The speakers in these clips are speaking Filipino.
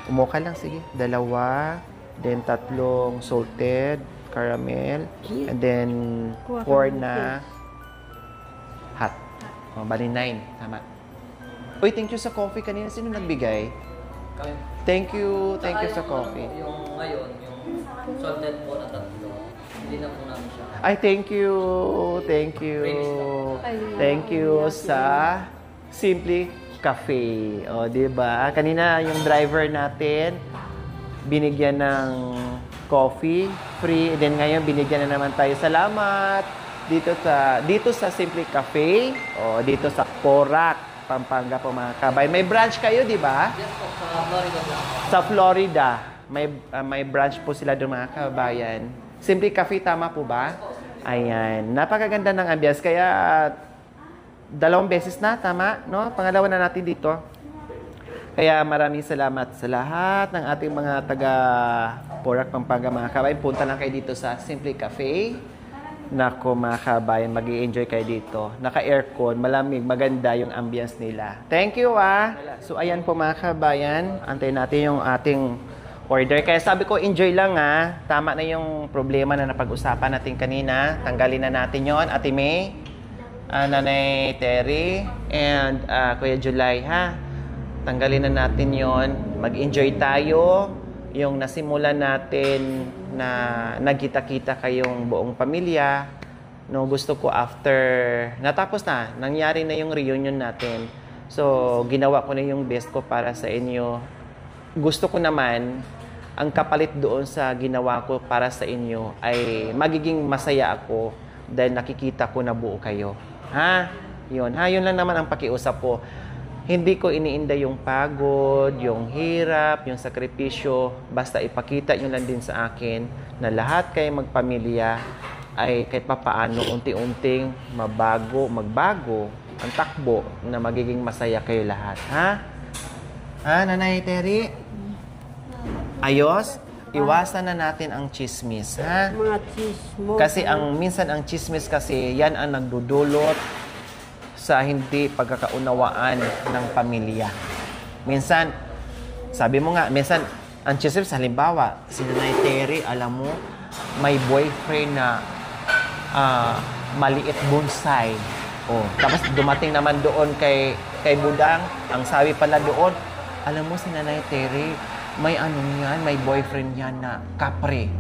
Umoka lang, sige. Dalawa. Then, tatlong salted caramel. And then, Kuha ka 4 ng na hot. Oh, bali 9. Tama. Uy, thank you sa coffee kanina. Sino nagbigay? Kami. Thank you. Thank you Tsaka sa yung coffee. Yung ngayon, yung salted po na tatlo, hindi na po namin siya. Ay, thank you. Thank you. Thank you sa Simply Cafe. O, diba? Kanina yung driver natin, binigyan ng coffee, free. And then ngayon, binigyan na naman tayo. Salamat dito sa Simply Cafe. O, dito sa Porac, Pampanga po mga kabay. May branch kayo, di ba? Yes po, sa Florida lang. Sa Florida. May branch po sila doon mga kabayan. Simply Cafe, tama po ba? Ayan. Napakaganda ng ambience. Kaya, 2 beses na, tama? No? Pangalawa na natin dito. Kaya maraming salamat sa lahat ng ating mga taga Porac, Pampanga, mga kabayan. Punta lang kayo dito sa Simply Cafe. Nako mga kabayan, mag-i-enjoy kayo dito. Naka-aircon, malamig, maganda yung ambience nila. Thank you So ayan po mga kabayan, antayin natin yung ating order. Kaya sabi ko, enjoy lang Tama na yung problema na napag-usapan natin kanina. Tanggalin na natin yon, Ate May, Nanay Terry, and Kuya July Tanggalin na natin yon. Mag-enjoy tayo. Yung nasimulan natin na nagkita-kita kayong buong pamilya. No, gusto ko after natapos na, nangyari na yung reunion natin. So, ginawa ko na yung best ko para sa inyo. Gusto ko naman ang kapalit doon sa ginawa ko para sa inyo ay magiging masaya ako dahil nakikita ko na buo kayo. Yun lang naman ang pakiusap ko. Hindi ko iniinda yung pagod, yung hirap, yung sakripisyo. Basta ipakita nyo lang din sa akin na lahat kayo magpamilya ay kahit papaano unti-unting magbago ang takbo na magiging masaya kayo lahat. Nanay Terry? Ayos? Iwasan na natin ang chismis, Mga chismo. Kasi minsan ang chismis kasi, yan ang nagdudulot sa hindi pagkakaunawaan ng pamilya. Minsan, sabi mo nga, minsan, ang chismis, halimbawa, si Nanay Terry, alam mo, may boyfriend na maliit bonsai. Tapos dumating naman doon kay Budang, ang sabi pala doon, alam mo si Nanay Terry, may may boyfriend yan na kapre.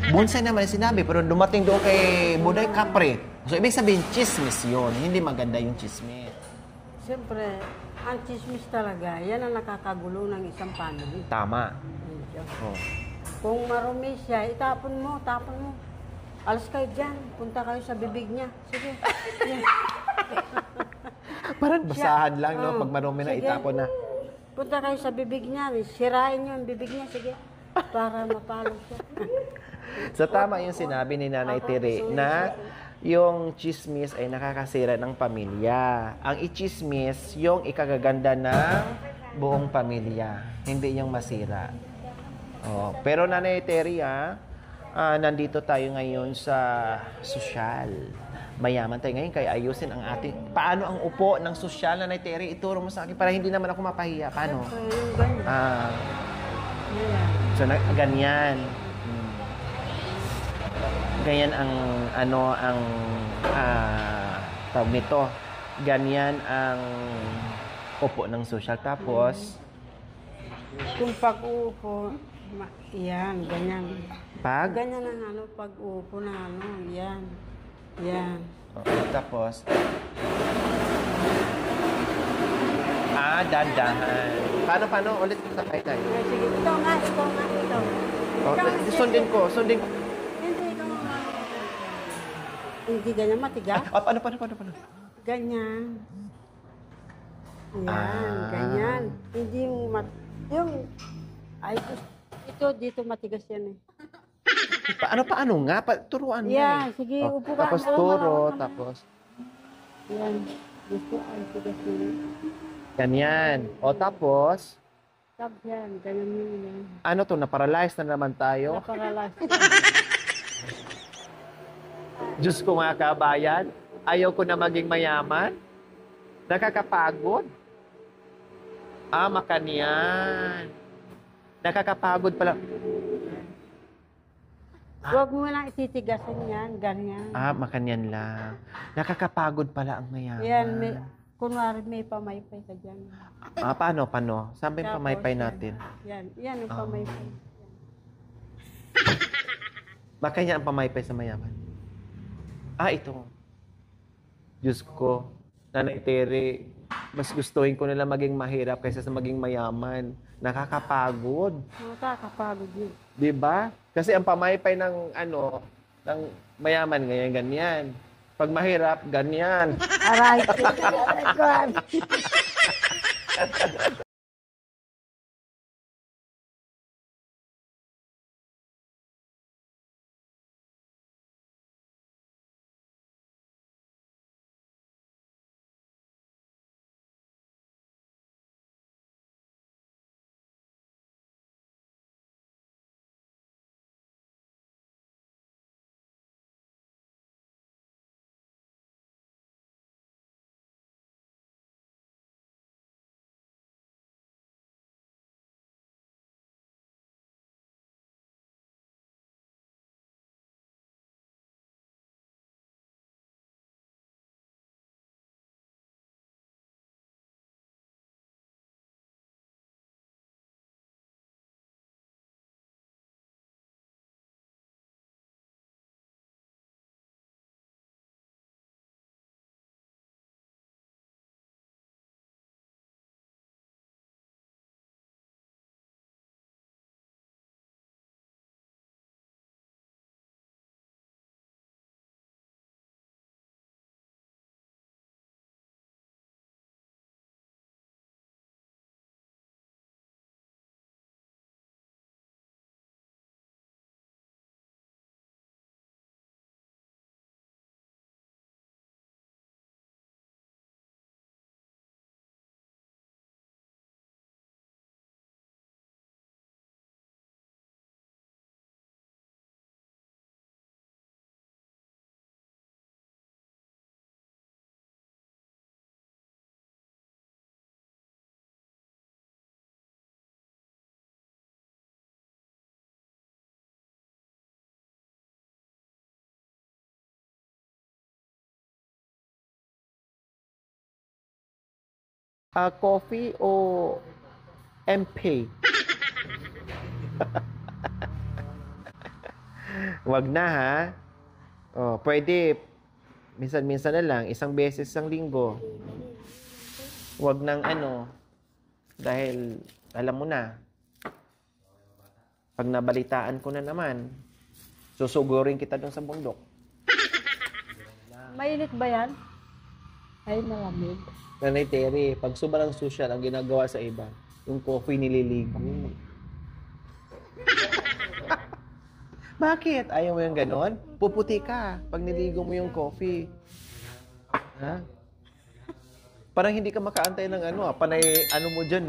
Bonsai naman sinabi, pero dumating doon kay Buday, kapre. So, ibig sabihin, chismis yun. Hindi maganda yung chismis. Siyempre, ang chismis talaga, yan ang nakakagulo ng isang family. Tama. Kung marumi siya, tapon mo. Alas kayo dyan, punta kayo sa bibig niya. Sige. Parang basahan lang, no? Pag marumi na, itapon na. Punta kayo sa bibig niya, sirain niyo yung bibig niya, sige. Para mapalo siya. So, tama yung sinabi ni Nanay Terry na yung chismis ay nakakasira ng pamilya. Ang i-chismis, yung ikagaganda ng buong pamilya. Hindi yung masira. Pero Nanay Terry, nandito tayo ngayon sa sosyal. Mayaman tayo ngayon, kaya ayusin ang ating... Paano ang upo ng sosyal, Nanay Terry? Ituro mo sa akin para hindi naman ako mapahiya. Paano? So, ganyan. Ganyan ang tawag nito. Ganyan ang upo ng social. Tapos, Kung pag-uupo, yan, ganyan. Ganyan ang pag-uupo na yan. Yan. Tapos, dandahan. Paano? Ulit sakay tayo. Sige, ito nga. Sundin ko. Hindi ganyan matigas. Paano? Ganyan. Yan, ganyan. Hindi ito dito matigas yan Paano nga? Turuan mo. Yan, sige, upo ka. Tapos turo, tapos. Yan, gusto ang tigas yan. Ganyan. Tapos. Tapos yan, ganyan yun. Ano to? Na-paralyze na naman tayo? Naparalas. Diyos ko mga kabayan, ayaw ko na maging mayaman. Nakakapagod. Makanyan. Nakakapagod pala. Huwag mo lang ititigasan yan, ganyan. Makanyan lang. Nakakapagod pala ang mayaman. Yan, kunwari may pamaypay ka dyan. Paano? Saan ba yung Tapos pamaypay yan. natin? Yan yung pamaypay. Makanya ang pamaypay sa mayaman. Ito. Diyos ko, Nanay Tere, mas gustuhin ko nila maging mahirap kaysa sa maging mayaman. Nakakapagod. Nakakapagod yun. 'Di ba? Kasi ang pamaypay ng ng mayaman ganyan. Pag mahirap, ganyan. Aray, Coffee o MP? Wag na ha. Pwede minsan-minsan na lang, isang beses sa linggo. Wag nang dahil alam mo na, pag nabalitaan ko na naman, susugurin kita doon sa bundok. Mainit ba yan? Ay, malamig. Nanay Tere, pag sobrang social ang ginagawa sa iba, yung coffee nililigo. Bakit? Ayaw mo yung ganon? Puputi ka pag niligo mo yung coffee. Ha? Parang hindi ka makaantay ng panay mo dyan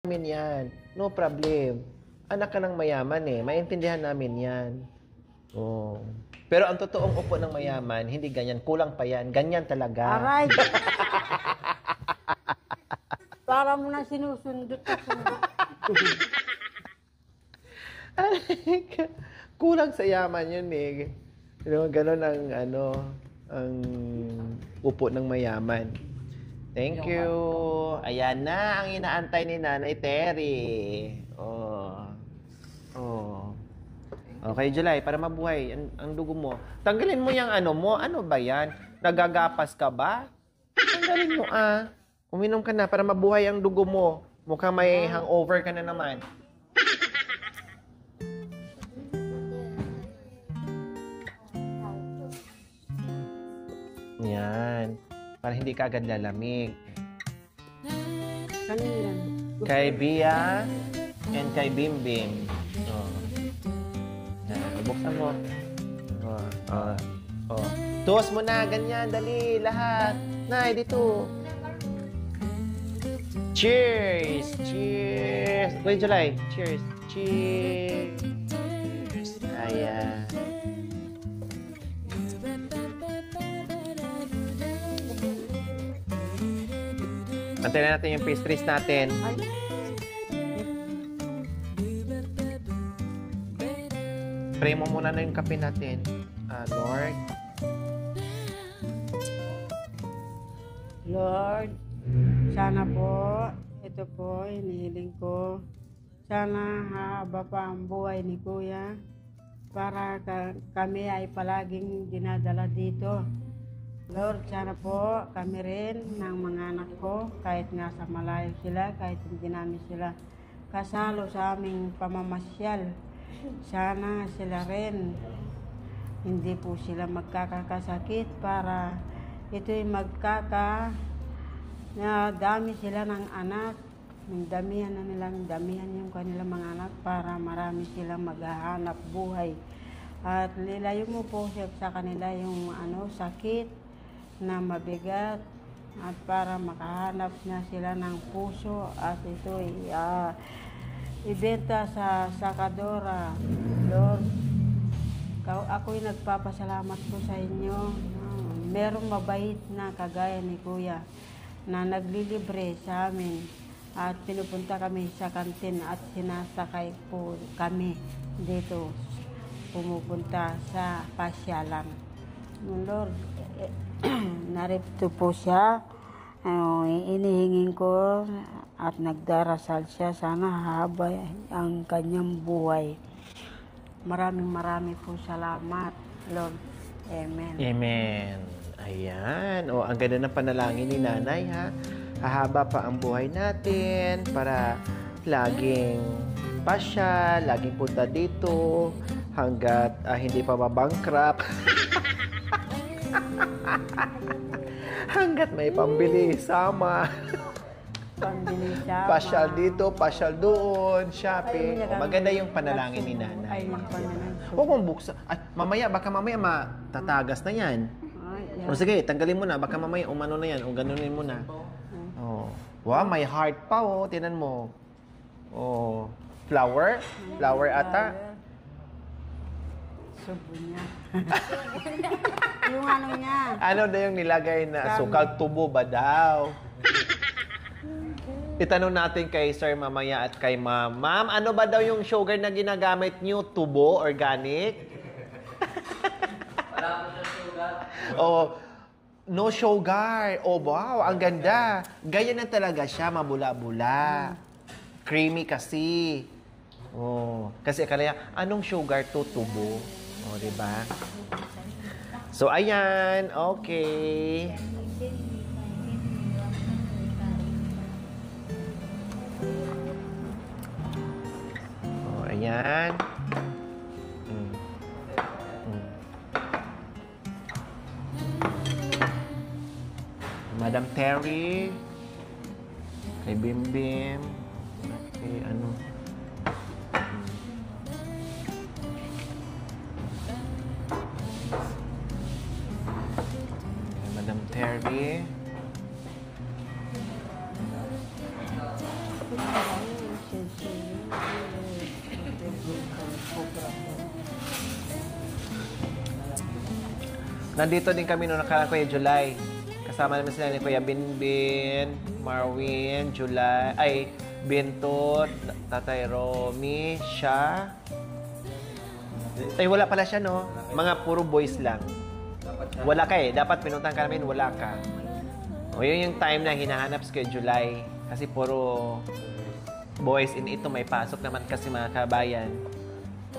namin yan. No problem. Anak ka ng mayaman maintindihan namin yan. Oh. Pero ang totoong upo ng mayaman, hindi ganyan. Kulang pa yan. Ganyan talaga. Aray! Para mo na sinusundot ako. Kulang sa yaman yun eh. Ganon ang upo ng mayaman. Thank you. Ayan na ang inaantay ni Nanay Terry. Oh. Okay, July, para mabuhay ang dugo mo. Tanggalin mo yung mo. Ano ba yan? Nagagapas ka ba? Tanggalin mo Uminom ka na para mabuhay ang dugo mo. Mukhang may hangover ka na naman. Yan. Para hindi ka agad lalamig. Kanina yan. Kay Bia and kay Bimbim. Yan. Buksan mo. Tuwas mo na. Ganyan. Dali. Lahat. Nay, dito. Cheers! Cheers! Wait, July. Cheers. Cheers! Ayan. Antayin natin yung pastries natin. Pray mo muna na yung kape natin. Lord. Lord, sana po, ito po, inihiling ko. Sana haba pa ang buhay ni Kuya para kami ay palaging dinadala dito. Lord, sana po kami rin ng mga anak ko, kahit nasa malayo sila, kahit hindi namin sila kasalo sa aming pamamasyal. Sana sila rin, hindi po sila magkakasakit para ito'y dami sila ng anak. Damihan na nilang damihan yung kanilang mga anak para marami silang maghahanap buhay. At lilayo mo po sa kanila yung sakit na mabigat at para makahanap na sila ng puso at ito ibenta sa sakadora. Lord, ako'y nagpapasalamat po sa inyo. Merong mabait na kagaya ni Kuya na naglilibre sa amin at pinupunta kami sa kantin at sinasakay po kami dito pumupunta sa pasyalan. Lord, narito po siya. Inihingin ko at nagdarasal siya. Sana haba ang kanyang buhay. Maraming po salamat, Lord. Amen. Amen. Ayan. Ang ganda ng panalangin ni Nanay, ha? Hahaba pa ang buhay natin para laging pasyal, laging punta dito hanggat hindi pa mabankrupt. Hanggat may pambili, sama. Pambili sama. Pasyal dito, pasyal doon, shopping. Maganda yung panalangin ni Nanay. Huwag mong buksan. Mamaya, baka mamaya matatagas na yan. Sige, tanggalin mo na. Baka mamaya umano na yan. O ganunin mo na. Wow, may heart pa, Tinan mo. Flower? Flower ata? Subo niya. Yung niya. Ano na yung nilagay na sukal tubo ba daw? Itanong natin kay Sir mamaya at kay Ma'am. Ma'am, ano ba daw yung sugar na ginagamit niyo? Tubo? Organic? Wala po sa sugar. No sugar. Wow, ang ganda. Ganyan na talaga siya, mabula-bula. Creamy kasi. Kasi akala anong sugar to? Tubo. Diba? So, ayan. Okay. Ayan. Madam Terry. Kay Bimbim. Kay Madam Terry. Nandito din kami noong nakaraan, Kuya July. Kasama naman sila ni Kuya Binbin, Marwin, July, ay, Bintot, Tatay Romy, siya. Ay, wala pala siya, no? Mga puro boys lang. Wala ka eh. Dapat pinuntahan ka namin, wala ka. O yun yung time na hinahanap sa Kuya July. Kasi puro boys. In ito may pasok naman kasi mga kabayan.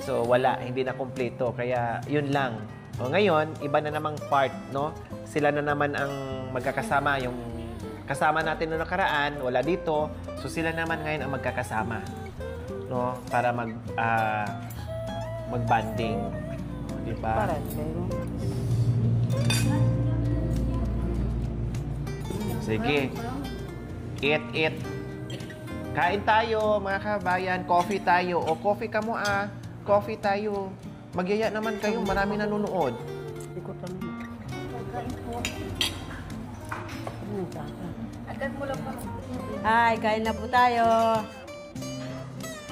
So, wala. Hindi na kumpleto. Kaya, yun lang. O ngayon, iba na namang part, no? Sila na naman ang magkakasama. Yung kasama natin noong nakaraan, wala dito. So, sila naman ngayon ang magkakasama. No? Para mag-banding. Diba? Para sa'yo. Sige. Eat. Kain tayo, mga kabayan. Coffee tayo. O, coffee ka mo, Coffee tayo. Magyaya naman kayo. Marami nanonood. Ikot lang. Ay, kain na po tayo.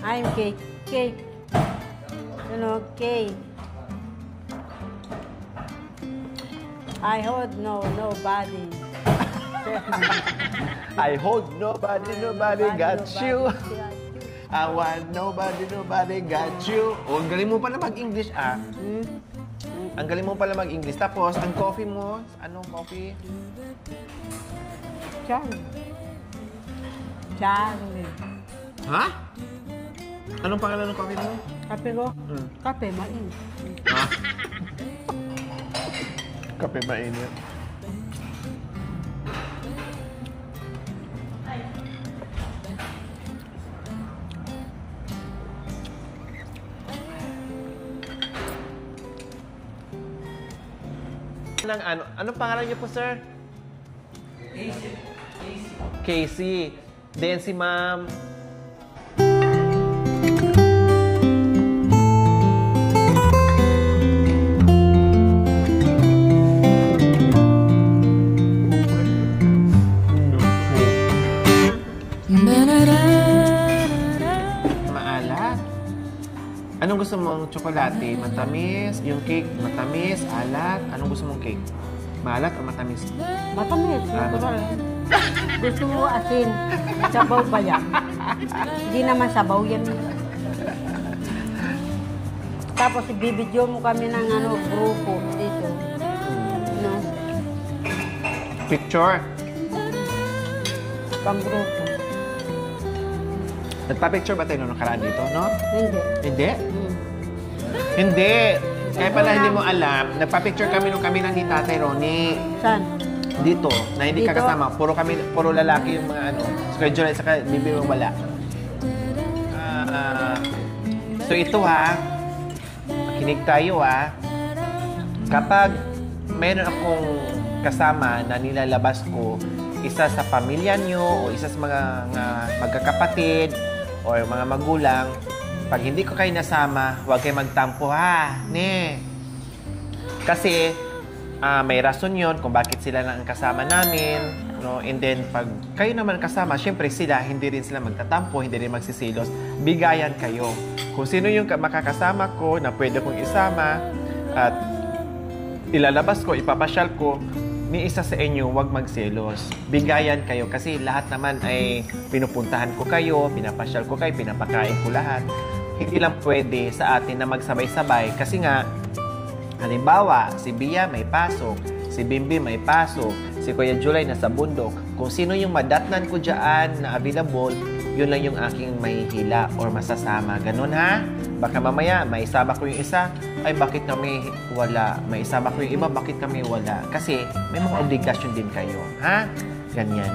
I'm cake. Cake. Ano, cake. I hold nobody. I hold nobody got you. I want nobody got you. O, ang galing mo pala mag-English, Ang galing mo pala mag-English. Tapos, ang coffee mo, anong coffee? Charlie. Ha? Anong pangalan ng coffee mo? Kape ko? Kape, mainit. Ha? Kape mainit. Anong pangalan niyo po, sir? Casey. Then si ma'am. Maalat. Anong gusto mong tsokolate? Matamis? Yung cake, matamis? Alat? Anong gusto mong cake? Maalat o matamis? Matamis. Natural. Gusto mo asin. Sabaw ba yan? Hindi naman sabaw yan. Tapos ibibidyo mo kami ng grupo dito. No? Picture. Pang-grupo. Nagpa-picture ba tayo nung nakaraan dito, no? Hindi. Hindi? Hindi. Kaya pala hindi mo alam, nagpa-picture kami nung kami lang ni Tatay Ronnie. Saan? Dito, na hindi Dito? ka kasama. Puro lalaki yung mga schedule at saka bibi mo wala. So ito makinig tayo Kapag mayroon akong kasama na nilalabas ko, isa sa pamilya nyo o isa sa mga magkakapatid o mga magulang, pag hindi ko kayo nasama, huwag kayo magtampo Kasi may rason yun kung bakit sila lang ang kasama namin, no? And then pag kayo naman kasama, syempre sila, hindi rin sila magtatampo, hindi rin magsisilos, bigayan kayo. Kung sino yung makakasama ko na pwede kong isama at ilalabas ko, ipapasyal ko, ni isa sa inyo, huwag magselos. Bigayan kayo kasi lahat naman ay pinupuntahan ko kayo, pinapasyal ko kayo, pinapakain ko lahat. Hindi lang pwede sa atin na magsabay-sabay kasi nga, halimbawa, si Bia may pasok, si Bimbi may pasok, si Kuya July nasa bundok. Kung sino yung madatnan ko dyan na available, yun lang yung aking mahihila or masasama. Ganun Baka mamaya, maisama ko yung isa, ay bakit kami wala? Maisama ko yung iba, bakit kami wala? Kasi may mga obligasyon din kayo. Ganyan.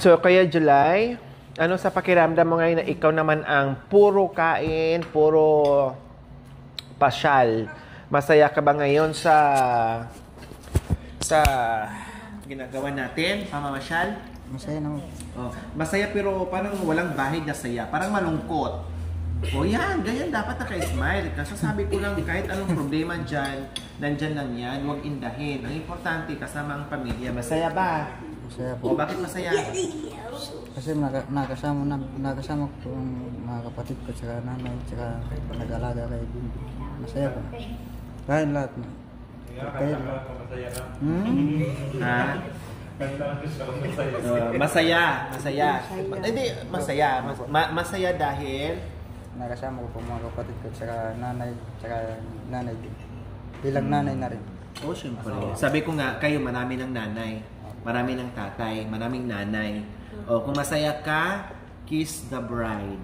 So, kaya July, Ano sa pakiramdam mo ngayon na ikaw naman ang puro kain, puro pasyal? Masaya ka ba ngayon sa ginagawa natin, pamamasyal? Masaya naman. Oh, masaya pero parang walang bahid na saya, parang malungkot. O yan, ganyan dapat naka-smile. Kasi sabi ko lang, kahit anong problema dyan, nandyan lang yan, huwag indahin. Ang importante, kasama ang pamilya. Masaya ba? Masaya O po. bakit masaya? Kasi nakasama ko yung mga kapatid ko, tsaka nanay, tsaka nag-alaga kay Bimbi. Masaya po. Kahit lahat na. Kaya Ha? Masaya. Hindi, masaya. Masaya dahil nakasama ko po mga kapatid ko, tsaka nanay din. Bilang nanay na rin. oh, syempre. Sabi ko nga, kayo marami ng nanay, marami ng tatay, maraming nanay. O, kung masaya ka, kiss the bride.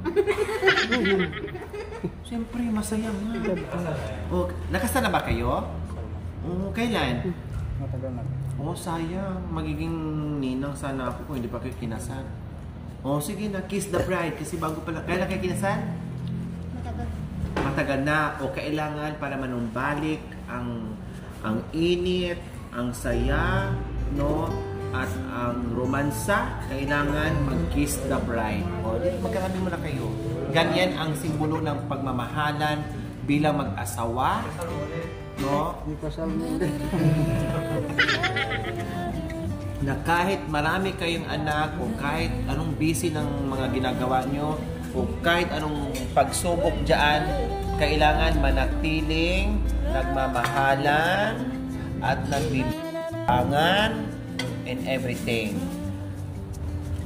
Syempre, masaya nga. O, nakasal na ba kayo? Oo, kailan? Matagal na. Oh, sayang. Magiging ninang sana ako kung hindi pa kayo kinasal. Oh, sige na, kiss the bride. Kasi bago pala, kailan kayo kinasal? Matagal na. O kailangan para manumbalik ang init, ang saya, no? At ang romansa, kailangan mag-kiss the bride. O, magkarami mo na kayo. Ganyan ang simbolo ng pagmamahalan bilang mag-asawa, no? Hindi pa sa amin. Na kahit marami kayong anak o kahit anong busy ng mga ginagawa nyo o kahit anong pagsubok dyan, kailangan manatiling nagmamahalan at nagbibangan and everything.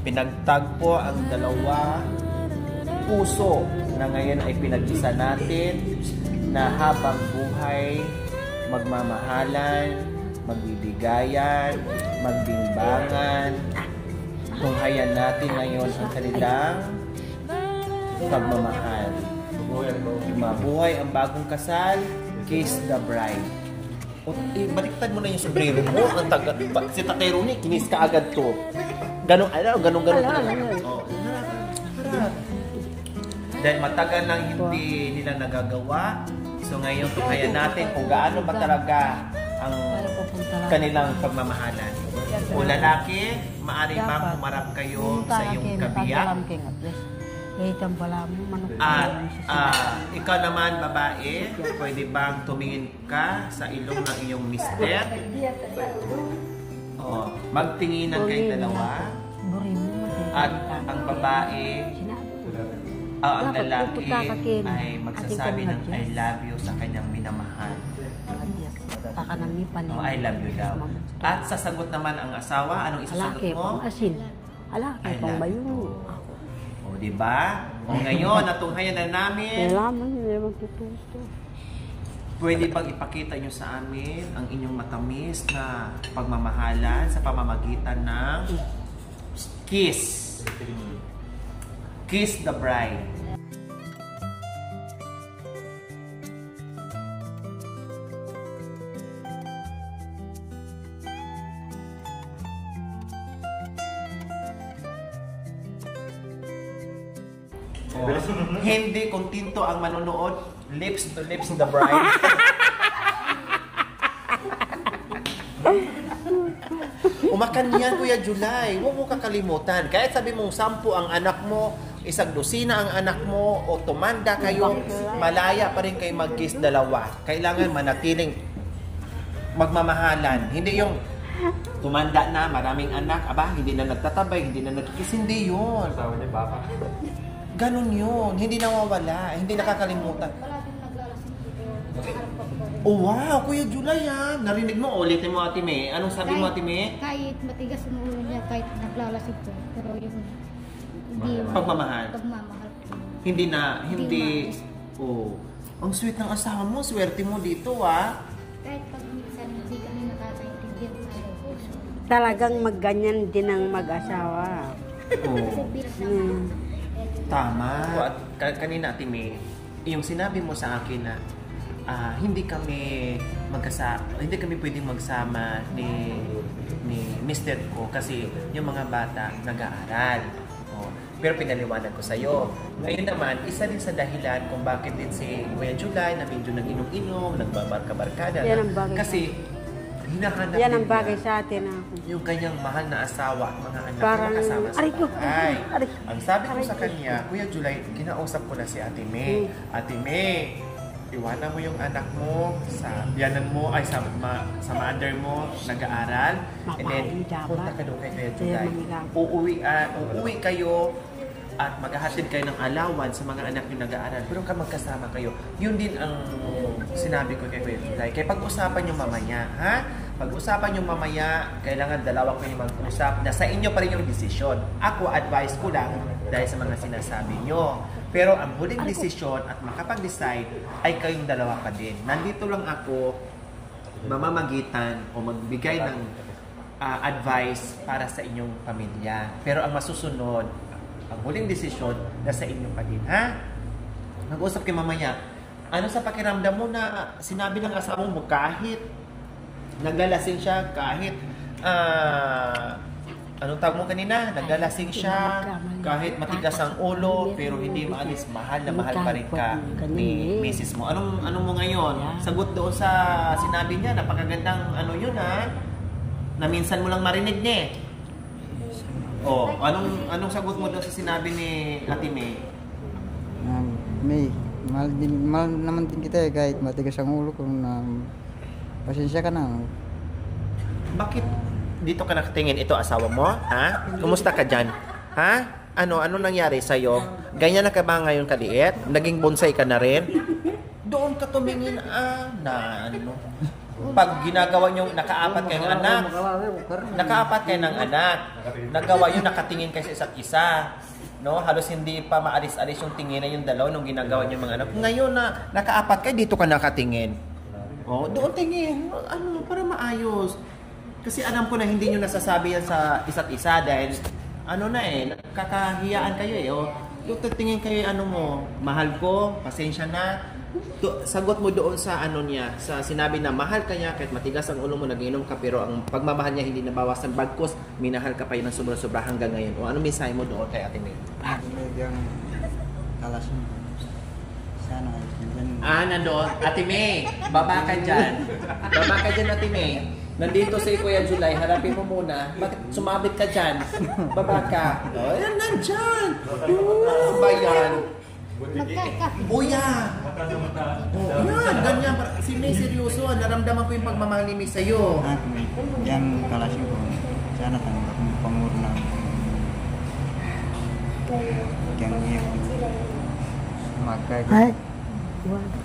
Pinagtagpo ang dalawa puso na ngayon ay pinag-isa natin na habang buhay magmamahalan, magbibigayan, magbimbangan. Tunghayan natin ngayon ang kanilang pagmamahal. Mabuhay ang bagong kasal, kiss the bride. O, baliktad mo na yung sombrero mo. Ang si Tatay Rooney, kinis ka agad to. Ganong. Oh. Dahil matagal nang hindi nila nagagawa. So ngayon, tunghayan natin kung gaano ba talaga ang kanilang pagmamahalan. O lalaki, maaari bang humarap kayo sa iyong kabiyak? At ikaw naman, babae, pwede bang tumingin ka sa ilong ng iyong mister? O, magtinginan kayong dalawa. At ang babae, ang lalaki ay magsasabi ng I love you sa kanyang minamahal. Oh, I love you daw. At sasagot naman ang asawa, anong isasagot mo? Alaki, pang bayo. O, diba? O ngayon, natunghayan na namin. Kailangan niya magtututo. Pwede bang ipakita nyo sa amin ang inyong matamis na pagmamahalan sa pamamagitan ng kiss. Kiss the bride. Oh. Hindi kontento ang manonood, lips to the bride. Umakan yan, Kuya July. Huwag mo kakalimutan. Kahit sabi mong 10 ang anak mo, 1 dosina ang anak mo, o tumanda kayo, malaya pa rin kayo mag-kiss dalawa. Kailangan manatiling magmamahalan. Hindi yung tumanda na, maraming anak, hindi na nagtatabay, hindi na nagkikiss. Hindi yun. Ganon yun. Hindi nawawala. Hindi nakakalimutan. Oh, wow, Kuya July ha. Narinig mo, ulitin mo, Ate May. Anong sabi mo, Ate May? Kahit matigas ang ulo niya, kahit naglalasig ko. Pero yung hindi Pagmamahal. Pagmamahal. Hindi. Oh, ang sweet ng asawa mo. Swerte mo dito, ha. Kahit pag minsan hindi kami nakakaintindihan sa puso. Talagang magganyan din ang mag-asawa. Oh, Bilang tama. At kanina, Ate May, yung sinabi mo sa akin na hindi kami pwedeng magsama ni mister ko kasi yung mga bata nag-aaral. Oh. Pero pinaliwanag ko sa'yo. Ngayon naman, isa din sa dahilan kung bakit din si Kuya July na medyo nag-inom-inom, nagbabarka-barkada. Yan ang bagay Kasi hinahanap Yan ang din bagay niya sa atin ako. yung kanyang mahal na asawa at mga anak Parang, na kasama sa aray ko, bahay. aray. Ang sabi ko Aray sa ko. kanya, Kuya July, kinausap ko na si Ate May. Ate May, iwanan mo yung anak mo sa biyanan mo, ay sa mother mo, nag-aaral. And then, Mapain dapat. punta ka doon kay Kuya Kaya July. manghirap. Uuwi kayo at maghahatid kayo ng allowance sa mga anak yung nag-aaral. Pero ka magkasama kayo. Yun din ang sinabi ko kay Kuya July. Kaya pag-usapan nyo mamaya, ha? Pag-usapan nyo mamaya, kailangan dalawa kayo mag-usap na sa inyo pa rin yung desisyon. Ako, advice ko lang dahil sa mga sinasabi nyo. Pero ang huling desisyon at makapag-decide ay kayong dalawa pa din. Nandito lang ako mamamagitan o magbigay ng advice para sa inyong pamilya. Pero ang masusunod, ang huling desisyon, nasa inyo pa din, ha? Mag-usap kayo mamaya. Ano sa pakiramdam mo na sinabi ng asawa mo kahit naglalasing siya, kahit anong tawag mo kanina? Naglalasing siya, kahit matigas ang ulo, pero hindi maalis, mahal na mahal pa rin ka ni misis mo. Anong mo ngayon? Sagot doon sa sinabi niya, napakagandang ano yun, ha? Na minsan mo lang marinig niya, eh. Oh, anong sagot mo doon sa sinabi ni Ate May? May, mahal naman din kita kahit matigas ang ulo kung pasensya ka na. Bakit dito ka nakatingin? Ito asawa mo? Ha? Kumusta ka dyan? Ha? Ano nangyari sa'yo? Ganyan na ka ba ngayon kaliit? Naging bonsai ka na rin? Doon ka tumingin, na ano? Pag ginagawa nyo, nakaapat kayo ng anak. Nakaapat kayo ng anak. Nagawa nyo, nakatingin kayo sa isa't isa. No? Halos hindi pa maalis-alis yung tinginan yung dalaw nung ginagawa nyo mga anak. Ngayon na nakaapat kayo, dito ka nakatingin. Oh, doon tingin. Para maayos. Kasi alam ko na hindi nyo nasasabi yan sa isa't isa dahil kakahiyaan kayo eh. Oh, yung tingin kayo mahal ko, pasensya na. Sagot mo doon sa niya, sa sinabi na mahal ka niya kahit matigas ang ulo mo, nagiinom ka, pero ang pagmamahal niya hindi nabawasan, bagkus minahal ka pa yun ng sobra-sobra hanggang ngayon. O ano mensahe mo doon kay Ate May? Medyo kalas mo. Sana. Nandoon. Ate May, baba ka dyan. Baba ka dyan, Ate May. Nandito si Kuya July, harapin mo muna. Bakit sumabit ka dyan? Baba ka. Ayan, nandyan. Ba yan? Uya! Yan, ganyan. Si May seryoso. Naramdaman ko yung pagmamahal ni May sa'yo. Yang kalas ko. Sana tanggap mo panguro na. Yang iyak. Magkay.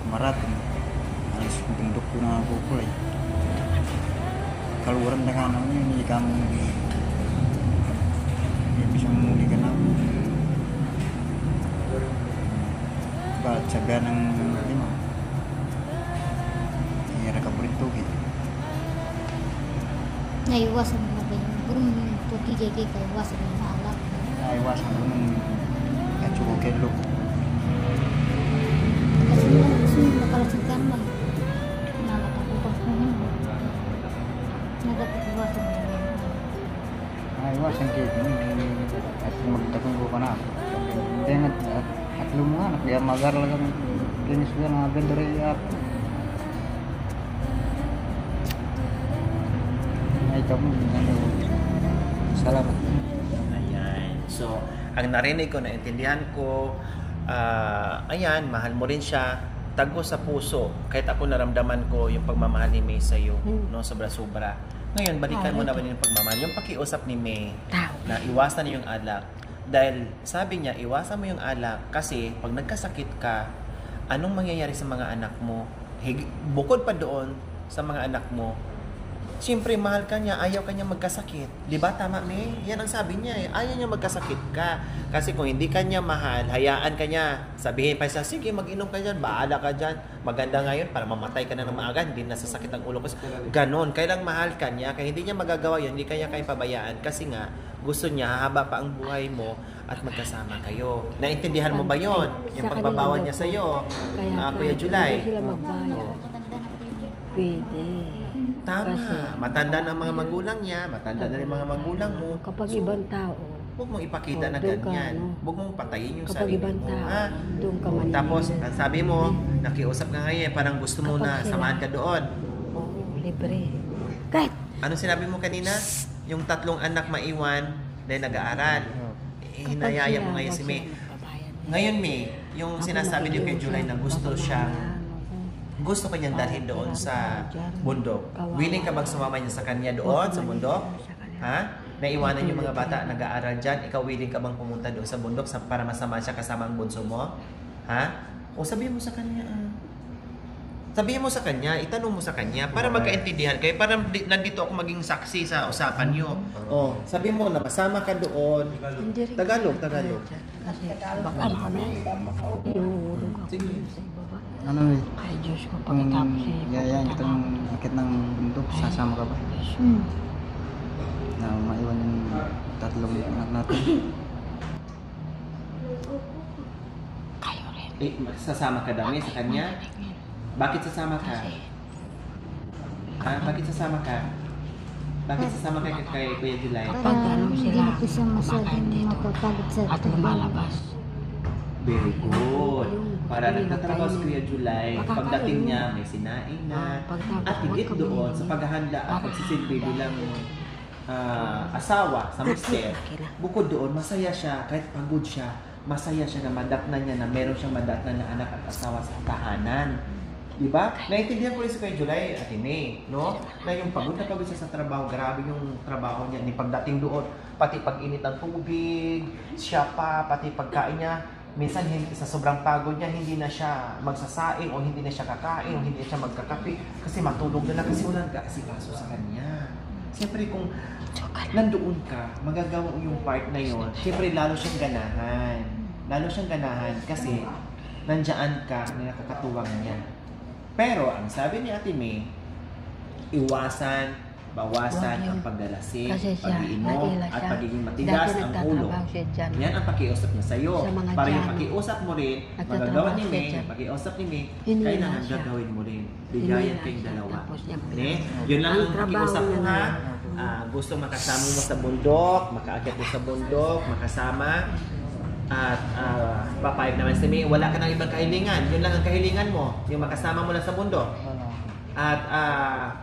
Marat. Alis bundok ko na ako kulay. Kaluran na ka naman yun, hindi ka mo bisa muli ka naman. Ba't sabihan ng hira ka po rin tugit. Naiwasan mo ba yung burong pagkikikay ka, iwasan mo yung alak. Naiwasan ko nung katsuro kelo. Kasi nakalasing ka naman. Nalatakupan ko mo. Nadapat iwasan mo yung Naiwasan kayo at magtakong ko pa na. Hindi nga at lumungan. Kaya magar lang kami. Kinis ko na bendori at ay kami. Salamat. Ayan. So, ang narinig ko, naintindihan ko, ayan, mahal mo rin siya, tago sa puso. Kahit ako naramdaman ko yung pagmamahal ni May sa'yo, no, sobra-sobra. Ngayon, balikan mo naman yung pagmamahal. Yung pakiusap ni May na iwasan yung alak. Dahil sabi niya, iwasan mo yung alak kasi pag nagkasakit ka, anong mangyayari sa mga anak mo? Bukod pa doon sa mga anak mo, siyempre, mahal ka niya, ayaw ka niya magkasakit. Di ba? Tama, May? Yan ang sabi niya eh. Ayaw niya magkasakit ka. Kasi kung hindi ka niya mahal, hayaan ka niya. Sabihin pa siya, sige, mag-inom ka dyan, bahala ka dyan. Maganda ngayon para mamatay ka na ng maaga, hindi nasasakit ang ulo ko. Ganon. Kailang mahal ka niya, kaya hindi niya magagawa yun, hindi kaya kayo pabayaan. Kasi nga, gusto niya, hahaba pa ang buhay mo at magkasama kayo. Naintindihan mo ba yon? Yung pagbabawan niya sa'yo, Kuya July. Sila magbayad. Pwede. Tama. Matanda na ang mga magulang niya, matanda na rin mga magulang mo. Kapag ibang tao, huwag mong ipakita na doon ka, ganyan. ano? Huwag mong patayin yung Kapag sarili ibang mo. tao, Ha? doon ka man. Tapos, ang sabi mo, nakiusap ka ngayon, parang gusto mo Kapag na sila- samahan ka doon. Oo, libre. Kahit Ano sinabi mo kanina? Yung 3 anak maiwan dahil nag-aaral. Hinayaya mo ngayon si May. Ngayon, May, yung sinasabi niyo kay July na gusto ko niyang dalhin doon sa bundok. Willing ka bang sumama niya sa kanya doon sa bundok? Ha? Naiwanan yung mga bata nag-aaral dyan. Ikaw willing ka bang pumunta doon sa bundok para masama siya kasama ang bunso mo? Ha? O sabihin mo sa kanya, sabihin mo sa kanya, itanong mo sa kanya para magkaintindihan kayo. Para nandito ako maging saksi sa usapan niyo. Oh, sabihin mo na masama ka doon. Tagalog. Kasi baka mamaya inuulog ako sa ibaba. Ano eh, Ay Diyos ko, kung pagkatapos yayain kita ng akit ng bundok, sasama ka ba? Na maiwan yung 3 anak natin. Kayo rin. Sasama ka daw sa kanya? Bakit sasama ka? Ha? Bakit sasama ka? Bakit sasama ka kay Kuya July? Kapag ano Hindi sila, na po siya masyadong mapapagod sa at trabaho. lumalabas. Very good. Para nagtatrabaho si Kuya July, pagdating niya may sinaing na. At higit doon sa paghahanda at pagsisilbi bilang asawa sa mister. Bukod doon, masaya siya kahit pagod siya. Masaya siya na madatnan niya na meron siyang madatnan na anak at asawa sa tahanan. Diba? Naintindihan ko rin si Kuya July at May, no? Na yung pagod na pagod siya sa trabaho, grabe yung trabaho niya. Ni pagdating doon, pati pag-init ng tubig, siya pa, pati pagkain niya. Minsan sa sobrang pagod niya, hindi na siya magsasaing o hindi na siya kakain o hindi na siya magkakape kasi matulog na lang kasi walang kaasikaso sa kanya. Siyempre kung nandoon ka, magagawa mo yung part na yon. Siyempre lalo siyang ganahan. Lalo siyang ganahan kasi nandiyan ka na nakakatuwang niya. Pero ang sabi ni Ate May, iwasan, bawasan ang pagdalasing, Kasi siya, pag-iinom, naila at siya. pagiging matigas Dati ang ulo. nagtatrabaho siya dyan. Yan ang pakiusap niya sa'yo. Sa mga Para yung dyan. pakiusap mo rin, Nagtatrabaho magagawa ni siya May, dyan. pakiusap ni May, Hinila kailangan siya. gagawin mo rin. Bigayan Hinila kayong siya, dalawa. tapos niya Ne? Yun lang ang trabaho pakiusap ko niya ha. na. Gusto makasama mo sa bundok, makaakyat mo sa bundok, makasama. At papayag naman si May, wala ka ng ibang kahilingan. Yun lang ang kahilingan mo, yung makasama mo lang sa bundok. At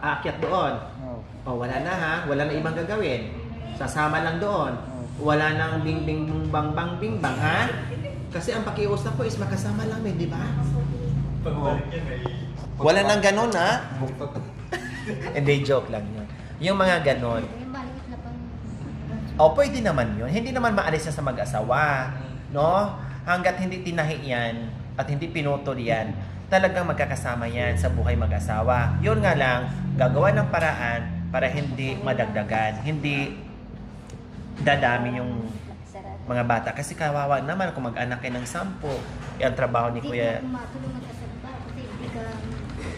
aakyat doon. O wala na ha, wala na ibang gagawin. Sasama lang doon. Wala nang bing bing bang bang bing bang ha. Kasi ang pakiusap ko is makasama lang di ba? Wala nang ganon ha. Hindi, joke lang yun. Yung mga ganon. Yung maliit na pang... O pwede naman yun. Hindi naman maalis na sa mag-asawa. No? Hanggat hindi tinahi yan at hindi pinutol yan, talagang magkakasama yan sa buhay mag-asawa. Yun nga lang, gagawa ng paraan para hindi madagdagan, hindi dadami yung mga bata. Kasi kawawa naman kung mag-anak kayo ng 10. Yung trabaho ni Hindi Kuya. ka matulungan ka sa trabaho kasi hindi ka...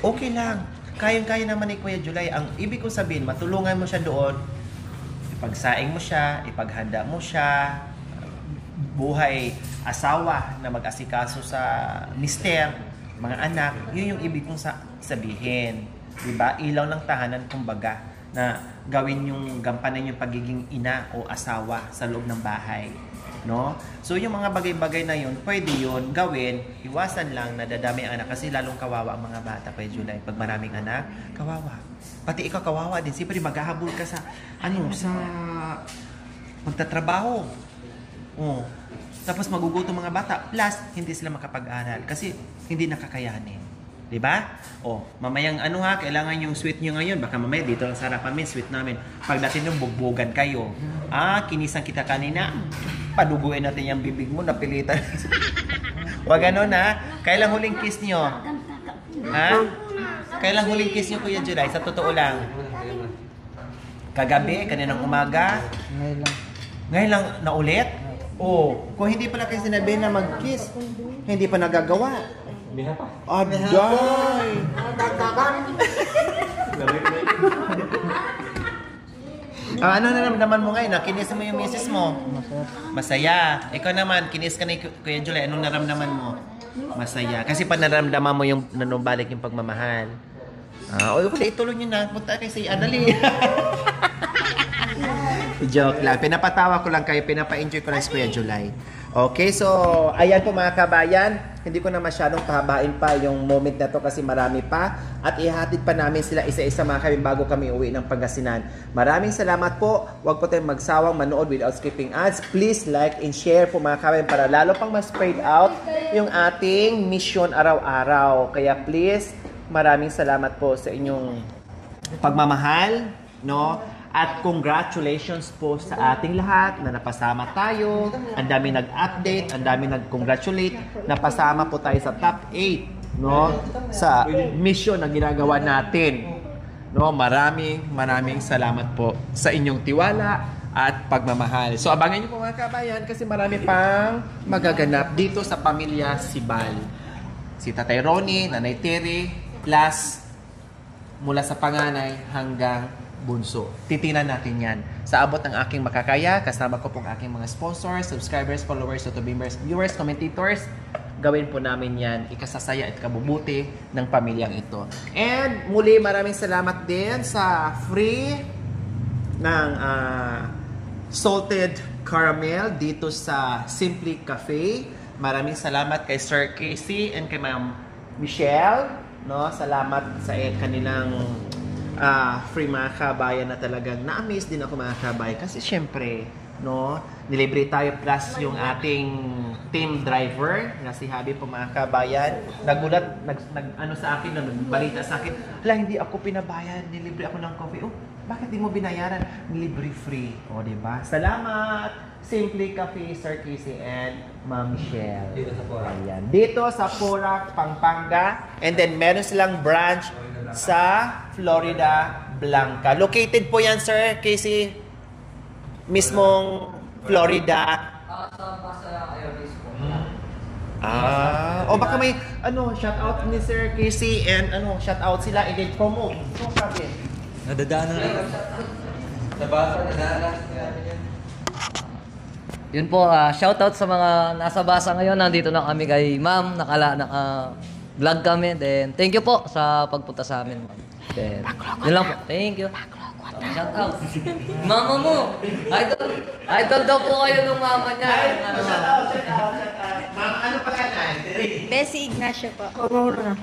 Okay lang. Kayang-kaya naman ni Kuya July. Ang ibig kong sabihin, matulungan mo siya doon, ipagsaing mo siya, ipaghanda mo siya, buhay asawa na mag-asikaso sa mister, mga anak, yun yung ibig kong sabihin. Diba? Ilaw ng tahanan, kumbaga, na gawin yung gampanan yung pagiging ina o asawa sa loob ng bahay. No? So yung mga bagay-bagay na yun, pwede yun gawin, iwasan lang na dadami ang anak kasi lalong kawawa ang mga bata kay July. Pag maraming anak, kawawa. Pati ikaw kawawa din. Siyempre maghahabol ka sa sa magtatrabaho. Oh. Tapos magugutom mga bata. Plus, hindi sila makapag-aral kasi hindi nakakayanin. Diba? O, mamayang kailangan yung sweet nyo ngayon. Baka mamaya dito lang sa harapan sweet namin. Pagdating nung bugbogan kayo. Kinisan kita kanina. Paduguin natin yung bibig mo, napilitan. Wag ganun ha. Kailang huling kiss nyo? Ha? Kailang huling kiss nyo, Kuya July? Sa totoo lang. Kagabi, kaninang umaga. Ngayon lang na ulit? Oh, kung hindi pala kayo sinabi na mag-kiss, hindi pa nagagawa. Aday! Ano naramdaman mo ngayon? Kinis mo yung misis mo? Masaya. Ikaw naman, kinis ka ni Kuya July. Anong naramdaman mo? Masaya. Kasi pa naramdaman mo yung nanubalik yung pagmamahal. Ituloy nyo na. Punta kayo sa Anali. Joke lang. Pinapatawa ko lang kayo, pinapa-enjoy ko lang si Kuya July. Okay, so ayan po mga kabayan. Hindi ko na masyadong pahabain pa yung moment na to kasi marami pa. At ihatid pa namin sila isa-isa mga kami bago kami uwi ng Pangasinan. Maraming salamat po. Huwag po tayong magsawang manood without skipping ads. Please like and share po mga kabayan para lalo pang ma-spread out yung ating mission araw-araw. Kaya please, maraming salamat po sa inyong pagmamahal, no? At congratulations po sa ating lahat na napasama tayo. Ang dami nag-update, ang dami nag-congratulate. Napasama po tayo sa top 8, no? Sa mission na ginagawa natin. No, maraming salamat po sa inyong tiwala at pagmamahal. So abangan niyo po mga kabayan kasi marami pang magaganap dito sa pamilya Sibal. Si Tatay Ronnie, Nanay Terry, plus mula sa panganay hanggang bunso. Titinan natin yan. Sa abot ng aking makakaya, kasama ko pong aking mga sponsors, subscribers, followers, YouTubers, viewers, commentators, gawin po namin yan, ikasasaya at kabubuti ng pamilyang ito. And muli, maraming salamat din sa free ng salted caramel dito sa Simply Cafe. Maraming salamat kay Sir Casey and kay Ma'am Michelle. No, salamat sa kanilang free mga kabayan na talagang na-amaze din ako mga kabayan kasi syempre, no, nilibre tayo plus yung ating team driver na si Habi po mga kabayan. Nagulat, ano sa akin, nagbalita sa akin, hala, hindi ako pinabayan, nilibre ako ng coffee. Oh, bakit di mo binayaran? Nilibre free. O, diba? Salamat! Simply Cafe, Sir Casey and Ma'am Michelle. Dito sa Porac. Ayan. Dito sa Porac, Pampanga. And then meron silang branch sa Florida Blanca. Located po yan, Sir Casey, mismong Florida. O baka may shout out ni Sir Casey and shout out sila and then promote. No problem. Nadadaanan na. Sa basa, nadadaanan. Yun po, shoutout sa mga nasa basa ngayon. Nandito na kami kay ma'am. Vlog kami. Then, thank you po sa pagpunta sa amin, ma'am. Then, yun lang po. Thank you. Shoutout. Mama mo. Idol daw po kayo ng mama niya. Shout out. Mama, ano pangalan? Bessie Ignacio po. Aurora.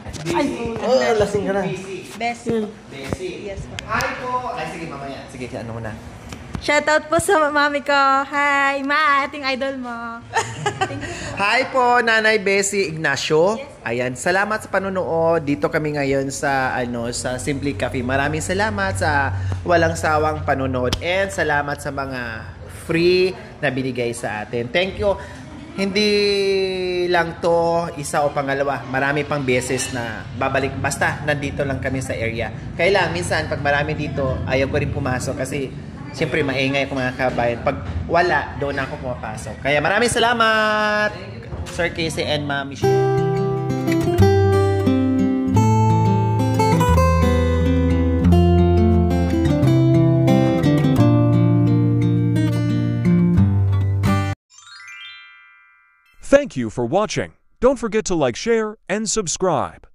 Lasing ka na. Bessie. Yes po. Hi po. Ay, sige mamaya. Sige, ano muna. Shoutout po sa mami ko. Hi, Ma, ating idol mo. Hi po, Nanay Bessie Ignacio. Ayan, salamat sa panonood. Dito kami ngayon sa sa Simply Cafe. Maraming salamat sa walang sawang panonood and salamat sa mga free na binigay sa atin. Thank you. Hindi lang to isa o pangalawa. Marami pang beses na babalik. Basta nandito lang kami sa area. Kaya lang, minsan pag marami dito, ayaw ko rin pumasok kasi siyempre, maingay ako mga kabayan. Pag wala, doon ako pumapasok. Kaya maraming salamat, Sir Casey and Ma'am Michelle. Thank you for watching. Don't forget to like, share, and subscribe.